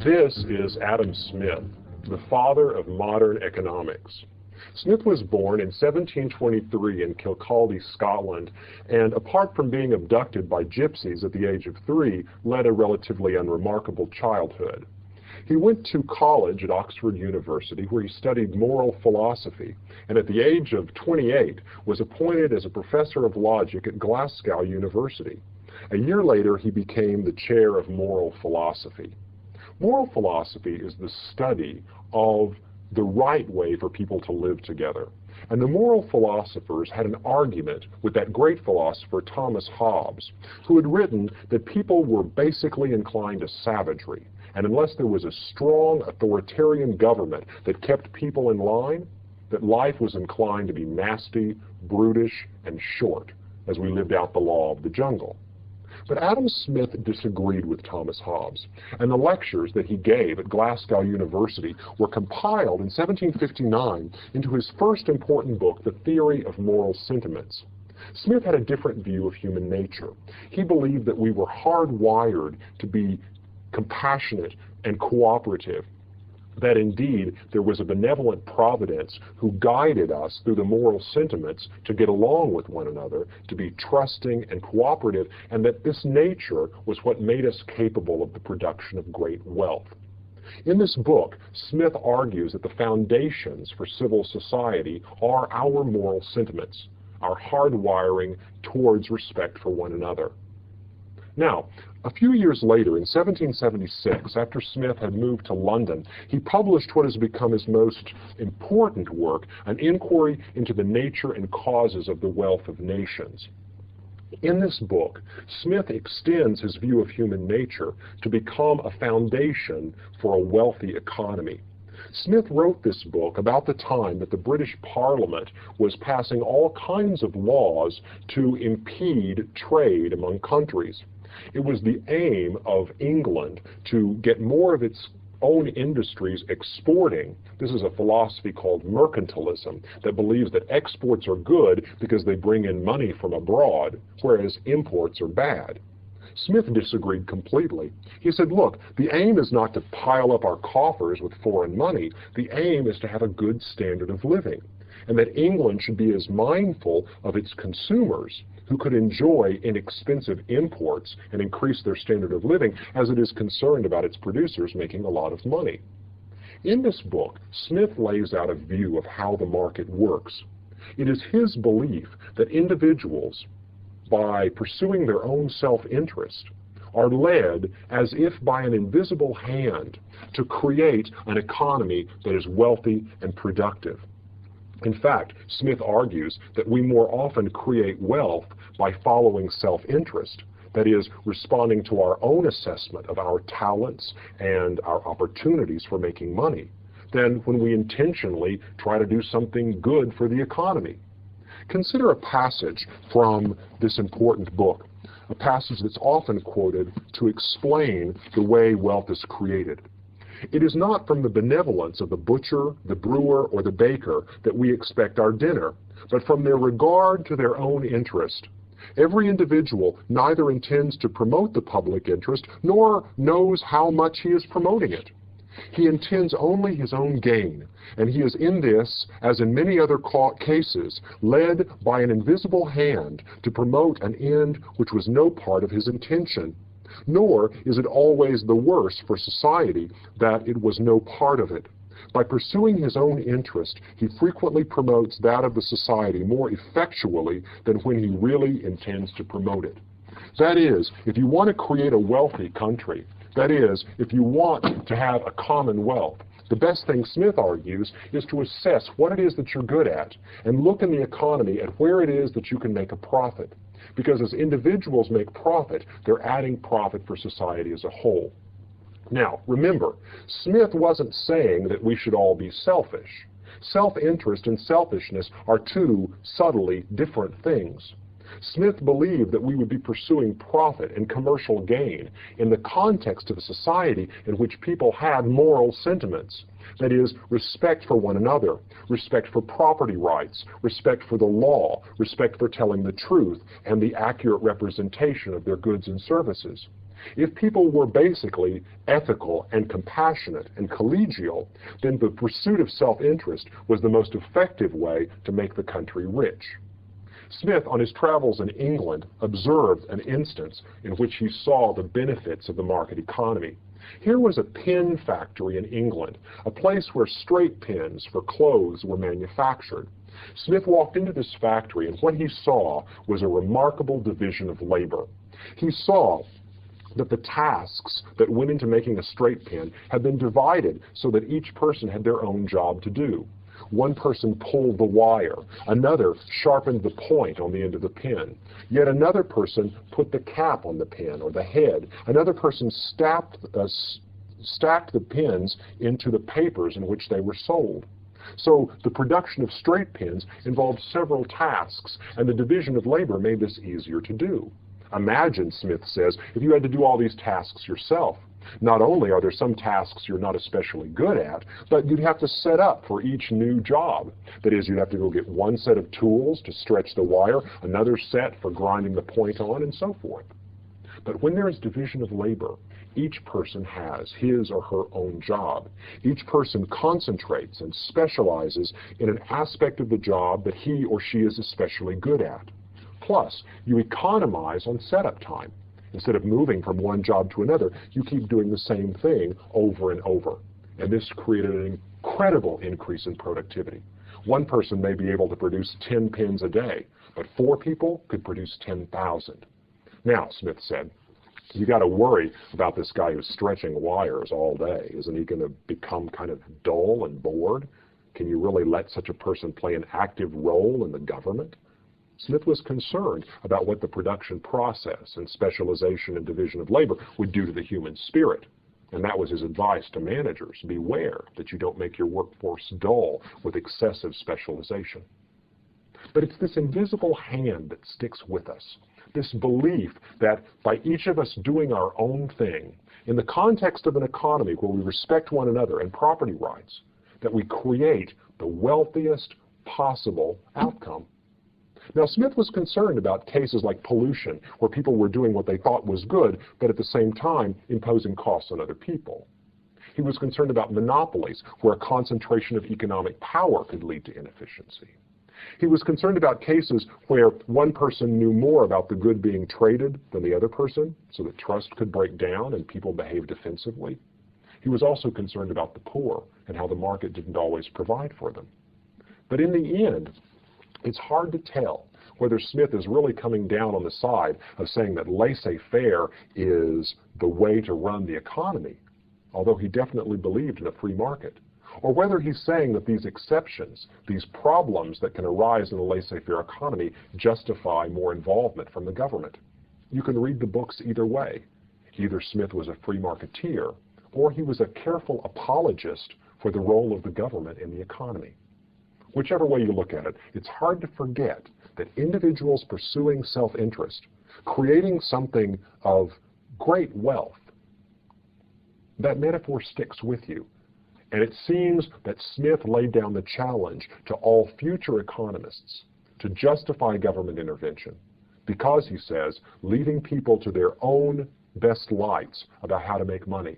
This is Adam Smith, the father of modern economics. Smith was born in 1723 in Kilcaldy, Scotland, and apart from being abducted by gypsies at the age of 3, led a relatively unremarkable childhood. He went to college at Oxford University, where he studied moral philosophy, and at the age of 28 was appointed as a professor of logic at Glasgow University. A year later, he became the chair of moral philosophy. Moral philosophy is the study of the right way for people to live together. And the moral philosophers had an argument with that great philosopher Thomas Hobbes, who had written that people were basically inclined to savagery, and unless there was a strong authoritarian government that kept people in line, that life was inclined to be nasty, brutish, and short as we lived out the law of the jungle. But Adam Smith disagreed with Thomas Hobbes, and the lectures that he gave at Glasgow University were compiled in 1759 into his first important book, The Theory of Moral Sentiments. Smith had a different view of human nature. He believed that we were hardwired to be compassionate and cooperative, that indeed there was a benevolent providence who guided us through the moral sentiments to get along with one another, to be trusting and cooperative, and that this nature was what made us capable of the production of great wealth. In this book, Smith argues that the foundations for civil society are our moral sentiments, our hardwiring towards respect for one another. Now, a few years later, in 1776, after Smith had moved to London, he published what has become his most important work, An Inquiry into the Nature and Causes of the Wealth of Nations. In this book, Smith extends his view of human nature to become a foundation for a wealthy economy. Smith wrote this book about the time that the British Parliament was passing all kinds of laws to impede trade among countries. It was the aim of England to get more of its own industries exporting. This is a philosophy called mercantilism that believes that exports are good because they bring in money from abroad, whereas imports are bad. Smith disagreed completely. He said, look, the aim is not to pile up our coffers with foreign money. The aim is to have a good standard of living, and that England should be as mindful of its consumers who could enjoy inexpensive imports and increase their standard of living as it is concerned about its producers making a lot of money. In this book, Smith lays out a view of how the market works. It is his belief that individuals, by pursuing their own self-interest, are led as if by an invisible hand to create an economy that is wealthy and productive. In fact, Smith argues that we more often create wealth by following self-interest, that is, responding to our own assessment of our talents and our opportunities for making money, than when we intentionally try to do something good for the economy. Consider a passage from this important book, a passage that's often quoted to explain the way wealth is created. It is not from the benevolence of the butcher, the brewer, or the baker that we expect our dinner, but from their regard to their own interest. Every individual neither intends to promote the public interest nor knows how much he is promoting it. He intends only his own gain, and he is in this, as in many other cases, led by an invisible hand to promote an end which was no part of his intention. Nor is it always the worse for society that it was no part of it. By pursuing his own interest, he frequently promotes that of the society more effectually than when he really intends to promote it. That is, if you want to create a wealthy country, that is, if you want to have a commonwealth, the best thing, Smith argues, is to assess what it is that you're good at and look in the economy at where it is that you can make a profit. Because as individuals make profit, they're adding profit for society as a whole. Now, remember, Smith wasn't saying that we should all be selfish. Self-interest and selfishness are two subtly different things. Smith believed that we would be pursuing profit and commercial gain in the context of a society in which people had moral sentiments. That is, respect for one another, respect for property rights, respect for the law, respect for telling the truth, and the accurate representation of their goods and services. If people were basically ethical and compassionate and collegial, then the pursuit of self-interest was the most effective way to make the country rich. Smith, on his travels in England, observed an instance in which he saw the benefits of the market economy. Here was a pen factory in England, a place where straight pens for clothes were manufactured. Smith walked into this factory, and what he saw was a remarkable division of labor. He saw that the tasks that went into making a straight pen had been divided so that each person had their own job to do. One person pulled the wire, another sharpened the point on the end of the pen, yet another person put the cap on the pen or the head, another person stacked the pens into the papers in which they were sold. So the production of straight pens involved several tasks, and the division of labor made this easier to do. Imagine, Smith says, if you had to do all these tasks yourself. Not only are there some tasks you're not especially good at, but you'd have to set up for each new job. That is, you'd have to go get one set of tools to stretch the wire, another set for grinding the point on, and so forth. But when there is division of labor, each person has his or her own job. Each person concentrates and specializes in an aspect of the job that he or she is especially good at. Plus, you economize on setup time. Instead of moving from one job to another, you keep doing the same thing over and over. And this created an incredible increase in productivity. One person may be able to produce 10 pens a day, but 4 people could produce 10,000. Now, Smith said, you got to worry about this guy who's stretching wires all day. Isn't he going to become kind of dull and bored? Can you really let such a person play an active role in the government? Smith was concerned about what the production process and specialization and division of labor would do to the human spirit. And that was his advice to managers. Beware that you don't make your workforce dull with excessive specialization. But it's this invisible hand that sticks with us, this belief that by each of us doing our own thing, in the context of an economy where we respect one another and property rights, that we create the wealthiest possible outcome. Now, Smith was concerned about cases like pollution, where people were doing what they thought was good, but at the same time imposing costs on other people. He was concerned about monopolies, where a concentration of economic power could lead to inefficiency. He was concerned about cases where one person knew more about the good being traded than the other person, so that trust could break down and people behaved defensively. He was also concerned about the poor and how the market didn't always provide for them. But in the end, it's hard to tell whether Smith is really coming down on the side of saying that laissez-faire is the way to run the economy, although he definitely believed in a free market, or whether he's saying that these exceptions, these problems that can arise in a laissez-faire economy, justify more involvement from the government. You can read the books either way. Either Smith was a free marketeer, or he was a careful apologist for the role of the government in the economy. Whichever way you look at it, it's hard to forget that individuals pursuing self-interest, creating something of great wealth, that metaphor sticks with you. And it seems that Smith laid down the challenge to all future economists to justify government intervention because, he says, leaving people to their own best lights about how to make money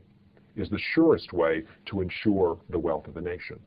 is the surest way to ensure the wealth of the nation.